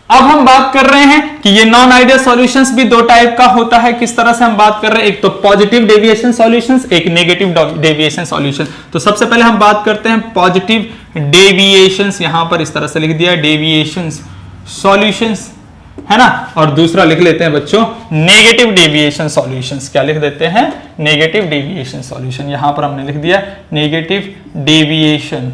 अब हम बात कर रहे हैं कि ये नॉन आइडियल सॉल्यूशंस भी 2 टाइप का होता है। किस तरह से हम बात कर रहे हैं, एक तो पॉजिटिव डेविएशन सॉल्यूशंस, एक नेगेटिव डेविएशन सॉल्यूशन। तो सबसे पहले हम बात करते हैं पॉजिटिव डेविएशंस, यहां पर इस तरह से लिख दिया डेविएशंस सॉल्यूशंस, है ना, और दूसरा लिख लेते हैं बच्चों नेगेटिव डेविएशन सॉल्यूशंस। क्या लिख देते हैं, नेगेटिव डेविएशन सॉल्यूशन। यहां पर हमने लिख दिया negative deviation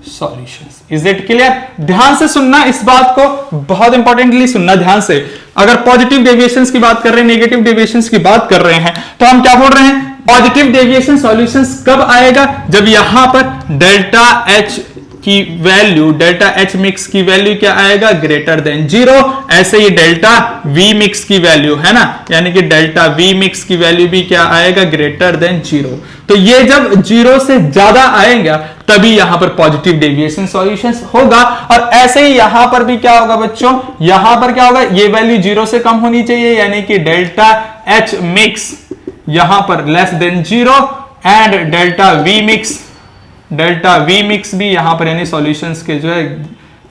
solutions. Is it clear? ध्यान से सुनना इस बात को, बहुत इंपॉर्टेंटली सुनना ध्यान से। अगर पॉजिटिव डेविएशंस की बात कर रहे हैं, नेगेटिव डेविएशंस की बात कर रहे हैं, तो हम क्या बोल रहे हैं? पॉजिटिव डेविएशन सॉल्यूशंस कब आएगा? जब यहां पर डेल्टा एच की वैल्यू, डेल्टा एच मिक्स की वैल्यू क्या आएगा? Greater than 0। ऐसे ही डेल्टा वी मिक्स की वैल्यू है ना, यानी कि डेल्टा वी मिक्स की वैल्यू भी क्या आएगा? Greater than 0। तो ये जब 0 से ज्यादा आएगा तभी यहां पर पॉजिटिव डेविएशन सॉल्यूशंस होगा। और ऐसे ही यहां पर भी क्या होगा बच्चों? यहां पर क्या होगा? ये वैल्यू 0 से कम होनी चाहिए, यानी कि डेल्टा एच मिक्स यहां पर less than 0 and delta we mix भी यहां पर यानी सॉल्यूशंस के जो है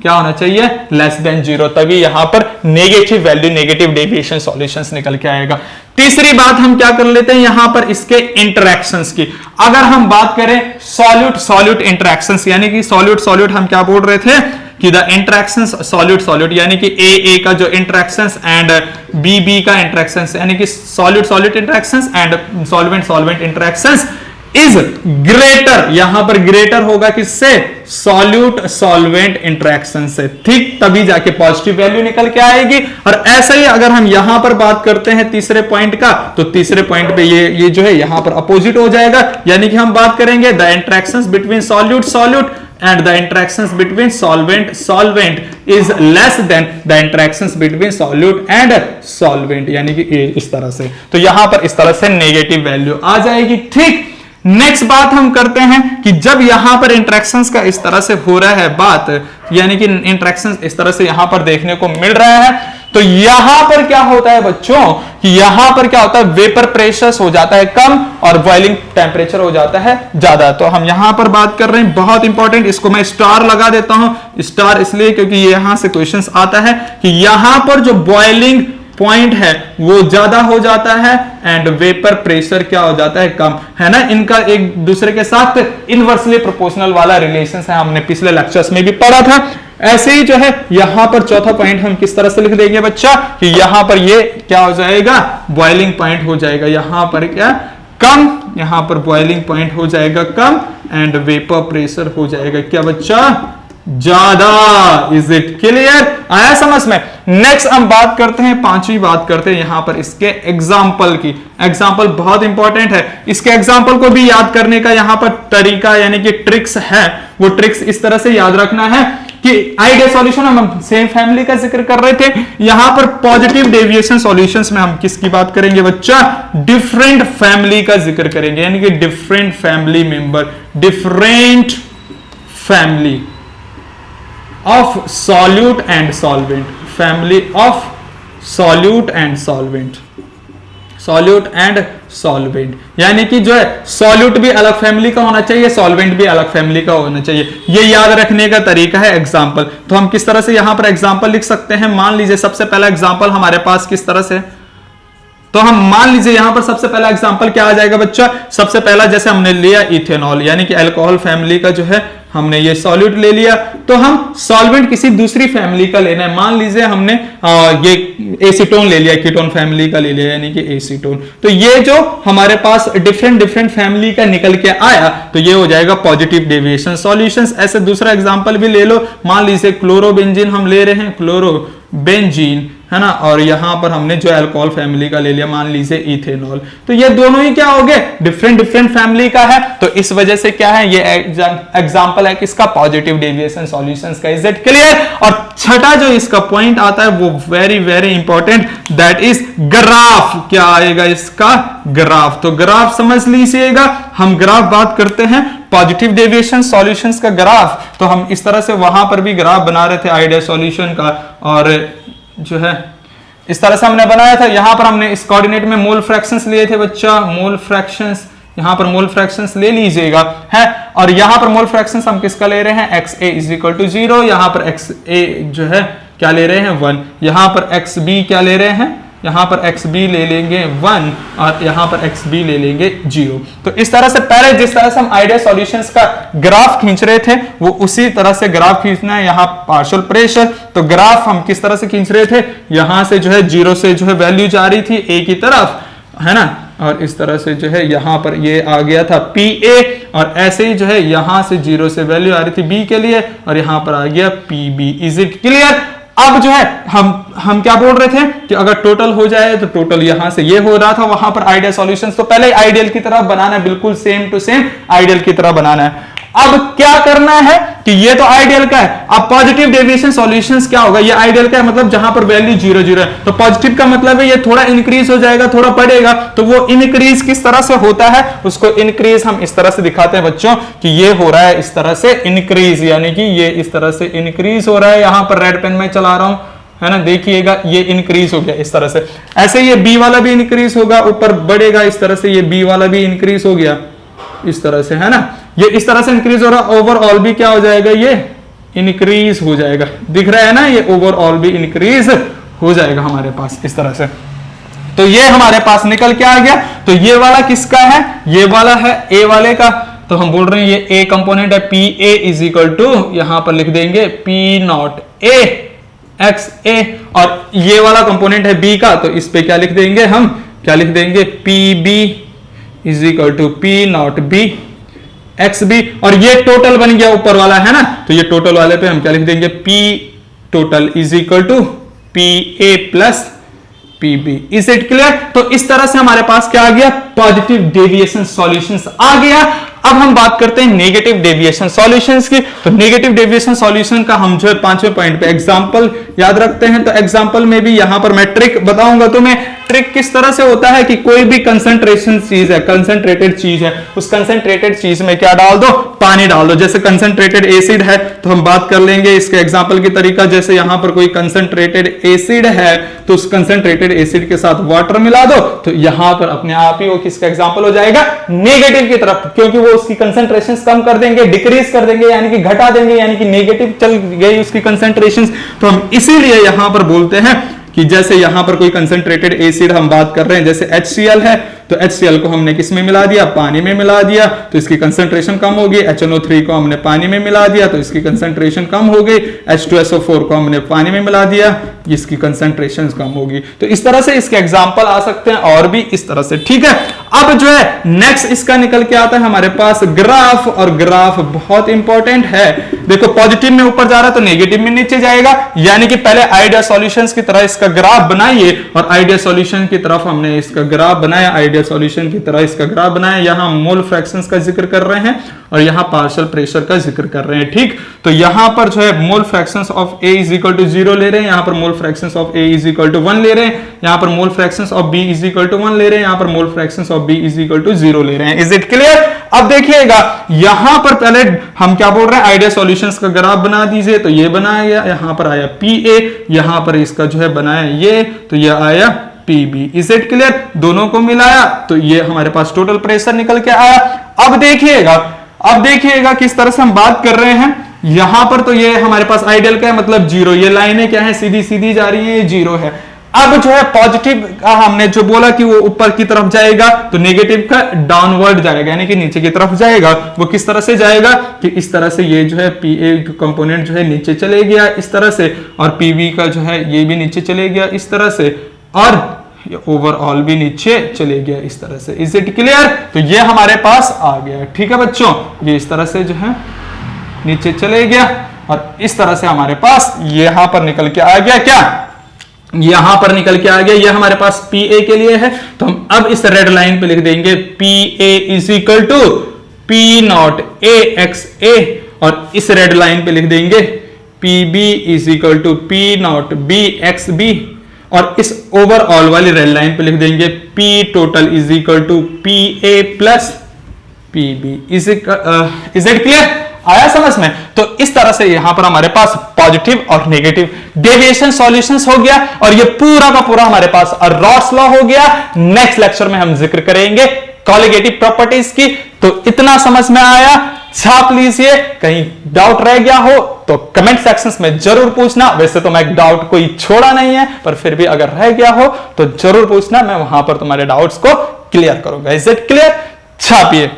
क्या होना चाहिए? लेस देन 0, तभी यहां पर negative value, negative deviation solutions निकल के आएगा। तीसरी बात हम क्या कर लेते हैं यहां पर इसके इंटरैक्शंस की। अगर हम बात करें सॉल्यूट सॉल्यूट इंटरैक्शंस, यानी कि सॉल्यूट सॉल्यूट हम क्या बोल रहे थे कि द इंटरैक्शंस सॉल्यूट सॉल्यूट, यानी कि ए का जो इंटरैक्शंस एंड बी का इंटरैक्शंस, यानी कि solute solute interactions and solvent solvent interactions is greater, यहां पर ग्रेटर होगा किससे? सॉल्यूट सॉल्वेंट इंटरैक्शन से, ठीक? तभी जाके पॉजिटिव वैल्यू निकल के आएगी। और ऐसे ही अगर हम यहां पर बात करते हैं तीसरे पॉइंट का, तो तीसरे पॉइंट पे ये जो है यहां पर अपोजिट हो जाएगा, यानी कि हम बात करेंगे the interactions between solute solute and the interactions between solvent solvent is less than the interactions between solute and solvent, यानी कि इस तरह से। तो यहां पर इस तरह से नेगेटिव वैल्यू आ जाएगी, ठीक? नेक्स्ट बात हम करते हैं कि जब यहां पर इंटरेक्शंस का इस तरह से हो रहा है बात, यानी कि इंटरेक्शंस इस तरह से यहां पर देखने को मिल रहा है, तो यहां पर क्या होता है बच्चों कि यहां पर क्या होता है? वेपर प्रेशर हो जाता है कम और बॉइलिंग टेम्परेचर हो जाता है ज्यादा। तो हम यहां पर बात कर रहे हैं, बहुत इंपॉर्टेंट, इसको मैं स्टार लगा देता हूं। स्टार इसलिए क्योंकि यहां से क्वेश्चंस आता है कि यहां पर जो बॉइलिंग पॉइंट है वो ज्यादा हो जाता है एंड वेपर प्रेशर क्या हो जाता है? कम, है ना? इनका एक दूसरे के साथ इनवर्सली प्रोपोर्शनल वाला रिलेशन है, हमने पिछले लेक्चर्स में भी पढ़ा था। ऐसे ही जो है यहां पर चौथा पॉइंट हम किस तरह से लिख देंगे बच्चा कि यहां पर ये क्या हो जाएगा? बॉइलिंग पॉइंट हो जाएगा, यहां पर क्या? कम, यहां पर बॉइलिंग पॉइंट हो जाएगा कम एंड वेपर प्रेशर हो जाएगा क्या बच्चा? ज्यादा। Is it clear? आया समझ में? नेक्स्ट हम बात करते हैं, पांचवी बात करते हैं यहां पर इसके एग्जाम्पल की। एग्जाम्पल बहुत इंपॉर्टेंट है, इसके एग्जाम्पल को भी याद करने का यहां पर तरीका यानी कि ट्रिक्स है, वो ट्रिक्स इस तरह से याद रखना है कि आइडियल सॉल्यूशन हम सेम फैमिली का जिक्र कर रहे थे, यहां पर पॉजिटिव डेविएशन सॉल्यूशंस में हम किसकी बात करेंगे बच्चा? डिफरेंट फैमिली का जिक्र करेंगे, यानी कि different family member, different family of solute and solvent, family of solute and solvent, solute and solvent, यानी कि जो है solute भी अलग फैमिली का होना चाहिए, solvent भी अलग फैमिली का होना चाहिए। ये याद रखने का तरीका है एग्जाम्पल। तो हम किस तरह से यहां पर एग्जाम्पल लिख सकते हैं? मान लीजिए सबसे पहला एग्जाम्पल हमारे पास किस तरह से, तो हम मान लीजिए यहां पर सबसे पहला एग्जांपल क्या आ जाएगा बच्चा? सबसे पहला जैसे हमने लिया इथेनॉल, यानी कि अल्कोहल फैमिली का जो है हमने ये सॉल्यूट ले लिया, तो हम सॉल्वेंट किसी दूसरी फैमिली का लेना है। मान लीजिए हमने ये एसीटोन ले लिया, कीटोन फैमिली का ले लिया, यानी कि एसीटोन। तो ये जो हमारे पास डिफरेंट डिफरेंट फैमिली का निकल के आया, तो ये हो जाएगा पॉजिटिव डेविएशन सॉल्यूशंस। ऐसे दूसरा एग्जांपल भी ले लो, मान लीजिए क्लोरोबेंजीन हम ले रहे हैं, क्लोरोबेंजीन, है ना, और यहां पर हमने जो अल्कोहल फैमिली का ले लिया, मान लीजिए इथेनॉल। तो ये दोनों ही क्या हो गए? डिफरेंट डिफरेंट फैमिली का है। तो इस वजह से क्या है, ये एग्जांपल है किसका? पॉजिटिव डेविएशन सॉल्यूशंस का। Is it clear? और छठा जो इसका पॉइंट आता है वो very very important, that is graph. क्या आएगा इसका? ग्राफ। तो ग्राफ समझ लीजिएगा, हम ग्राफ बात करते हैं पॉजिटिव डेविएशन सॉल्यूशंस का ग्राफ। तो हम इस तरह से वहां पर भी ग्राफ बना रहे थे आइडियल सॉल्यूशन का, और जो है इस तरह से हमने बनाया था। यहां पर हमने इस कोऑर्डिनेट में मोल फ्रैक्शंस लिए थे बच्चा, मोल फ्रैक्शंस, यहां पर मोल फ्रैक्शंस ले लीजिएगा, है। और यहां पर मोल फ्रैक्शंस हम किसका ले रहे हैं? XA = 0, यहां पर XA जो है क्या ले रहे हैं? 1। यहां पर XB क्या ले रहे हैं? यहां पर XB ले लेंगे 1 और यहां पर XB ले लेंगे 0। तो इस तरह से पहले जिस तरह से हम आइडियल सॉल्यूशंस का ग्राफ खींच रहे थे, वो उसी तरह से ग्राफ खींचना है। यहां पार्शियल प्रेशर, तो ग्राफ हम किस तरह से खींच रहे थे? यहां से जो है 0 से जो है वैल्यू जा रही थी A की तरफ, है ना, और इस तरह से जो है यहां पर ये आ गया था PA, और ऐसे ही जो है यहां से 0 से वैल्यू आ रही थी B के लिए और यहां पर आ गया PB। Is it clear? अब जो है हम क्या बोल रहे थे कि अगर टोटल हो जाए तो टोटल यहां से ये हो रहा था, वहां पर आइडियल सॉल्यूशंस, तो पहले आइडियल की तरह बनाना है, बिल्कुल सेम टू सेम आइडियल की तरह बनाना है। अब क्या करना है कि ये तो आइडियल का है, अब पॉजिटिव डेविएशन सॉल्यूशंस क्या होगा, ये आइडियल का है मतलब जहां पर वैल्यू 0 0 है, तो पॉजिटिव का मतलब है ये थोड़ा इंक्रीज हो जाएगा, थोड़ा बढ़ेगा, तो वो इंक्रीज किस तरह से होता है, उसको इंक्रीज हम इस तरह से दिखाते हैं बच्चों कि ये हो रहा है इस तरह से इंक्रीज, यानी कि ये इस तरह से इंक्रीज हो रहा है। यहां पर रेड पेन में चला रहा हूं, है ना, देखिएगा ये इंक्रीज हो गया इस तरह से। ऐसे ये बी वाला भी इंक्रीज होगा, ऊपर बढ़ेगा इस तरह से, ये बी वाला भी इंक्रीज हो गया इस तरह से, है ना, ये इस तरह से इंक्रीज हो रहा, ओवरऑल भी क्या हो जाएगा, ये इंक्रीज हो जाएगा, दिख रहा है ना, ये ओवरऑल भी इंक्रीज हो जाएगा हमारे पास इस तरह से। तो ये हमारे पास निकल के आ गया। तो ये वाला किसका है, ये वाला है ए वाले का, तो हम बोल रहे हैं ये ए कंपोनेंट है, P A is equal to, यहां पर लिख देंगे P not A X A, और ये वाला कंपोनेंट है बी का, तो इस पे क्या लिख देंगे हम, क्या लिख देंगे, P B is equal to P not B X B, और ये टोटल बन गया ऊपर वाला, है ना, तो ये टोटल वाले पे हम क्या लिख देंगे, P total is equal to P A plus P B. Is it clear? तो इस तरह से हमारे पास क्या आ गया, पॉजिटिव डेविएशन सॉल्यूशंस आ गया। अब हम बात करते हैं नेगेटिव डेविएशन सॉल्यूशंस की। तो नेगेटिव डेविएशन सॉल्यूशन का हम जो है 5वें पॉइंट पे एग्जांपल याद रखते हैं। तो एग्जांपल में भी यहां पर मैं ट्रिक बताऊंगा तुम्हें। ट्रिक किस तरह से होता है कि कोई भी कंसंट्रेशन चीज है, कंसंट्रेटेड चीज है, उस कंसंट्रेटेड चीज में क्या डाल दो, पानी डाल दो। जैसे कंसंट्रेटेड एसिड है तो हम बात कर लेंगे इसके एग्जांपल की तरीका। जैसे यहां पर कोई कंसंट्रेटेड एसिड है तो उस कंसंट्रेटेड एसिड के साथ वाटर मिला दो, तो यहां पर अपने आप ही वो किसका एग्जांपल हो जाएगा, नेगेटिव की तरफ, क्योंकि वो उसकी कंसंट्रेशन कम कर देंगे, डिक्रीज कर देंगे, यानी कि घटा देंगे, यानी कि नेगेटिव चल गई उसकी कंसंट्रेशन। तो हम इसीलिए यहां पर बोलते हैं कि जैसे यहां पर कोई कंसंट्रेटेड एसिड हम बात कर रहे हैं, जैसे HCl है, तो HCl को हमने किस में मिला दिया, पानी में मिला दिया, तो इसकी कंसंट्रेशन कम हो गई। HNO3 को हमने पानी में मिला दिया तो इसकी कंसंट्रेशन कम हो गई। H2SO4 को हमने पानी में मिला दिया, इसकी कंसंट्रेशन कम होगी। तो इस तरह से इसके एग्जांपल आ सकते हैं और भी इस तरह से, ठीक है। अब जो है नेक्स्ट इसका निकल के आता है हमारे पास ग्राफ, और ग्राफ बहुत इंपॉर्टेंट है। देखो पॉजिटिव में ऊपर जा रहा है तो नेगेटिव में नीचे जाएगा, यानी कि पहले आइडियल सॉल्यूशंस की तरह इसका ग्राफ बनाइए, और आइडियल सॉल्यूशन की तरफ हमने इसका ग्राफ बनाया, आइडियल सॉल्यूशन की तरह इसका ग्राफ बनाया। यहां मोल फ्रैक्शंस का जिक्र कर रहे हैं और यहां पार्शियल प्रेशर का जिक्र कर रहे हैं, ठीक। तो यहां पर जो है mole fractions of A is equal to 0 ले रहे हैं, यहां पर mole fractions of A is equal to 1 ले रहे हैं, यहां पर mole fractions of B is equal to 1 ले रहे हैं, यहां पर mole fractions of B is equal to 0 ले रहे हैं। Is it clear? अब देखिएगा यहां पर पहले हम क्या बोल रहे हैं, आइडियल सॉल्यूशंस का ग्राफ बना दीजिए, तो ये बनाया गया, यहां पर आया PA, यहां पर इसका जो है बनाया ये, तो ये आया PB। Is it clear? दोनों को मिलाया तो ये हमारे पास टोटल प्रेशर निकल के आया। अब देखिएगा किस तरह से हम बात कर रहे हैं। यहां पर तो ये हमारे पास आइडियल का है, मतलब 0, ये लाइनें क्या है, सीधी सीधी जा रही है, ये 0 है। अब जो है पॉजिटिव का हमने जो बोला कि वो ऊपर की तरफ जाएगा, तो नेगेटिव का डाउनवर्ड जाएगा, यानी कि नीचे की तरफ जाएगा। वो किस तरह से जाएगा कि इस तरह से ये जो है PA कंपोनेंट जो है नीचे चले गया इस तरह से, और PB का जो है ये भी नीचे चले गया इस तरह से, और ओवरऑल भी नीचे चले गया इस तरह से। Is it clear? तो ये हमारे पास आ गया, ठीक है बच्चों, ये इस तरह से जो है नीचे चले गया, और इस तरह से हमारे पास यहां पर निकल के आ गया, क्या यहां पर निकल के आ गया, ये हमारे पास PA के लिए है। तो हम अब इस रेड लाइन पे लिख देंगे PA is equal to P not A X A, और इस रेड लाइन पे लिख देंगे PB is equal to P not B X B, और इस ओवरऑल वाली रेड लाइन पे लिख देंगे P total is equal to PA plus PB। Is it clear? आया समझ में? तो इस तरह से यहां पर हमारे पास पॉजिटिव और नेगेटिव डेविएशन सॉल्यूशंस हो गया, और ये पूरा का पूरा हमारे पास रॉस लॉ हो गया। नेक्स्ट लेक्चर में हम जिक्र करेंगे कॉलिगेटिव प्रॉपर्टीज की। तो इतना समझ में आया, छाप लीजिए। कहीं डाउट रह गया हो तो कमेंट सेक्शंस में जरूर पूछना। वैसे तो मैं डाउट कोई छोड़ा नहीं है, पर फिर भी अगर रह गया हो तो जरूर पूछना, मैं वहां पर तुम्हारे डाउट्स को क्लियर करूंगा। Is it clear? छापिए।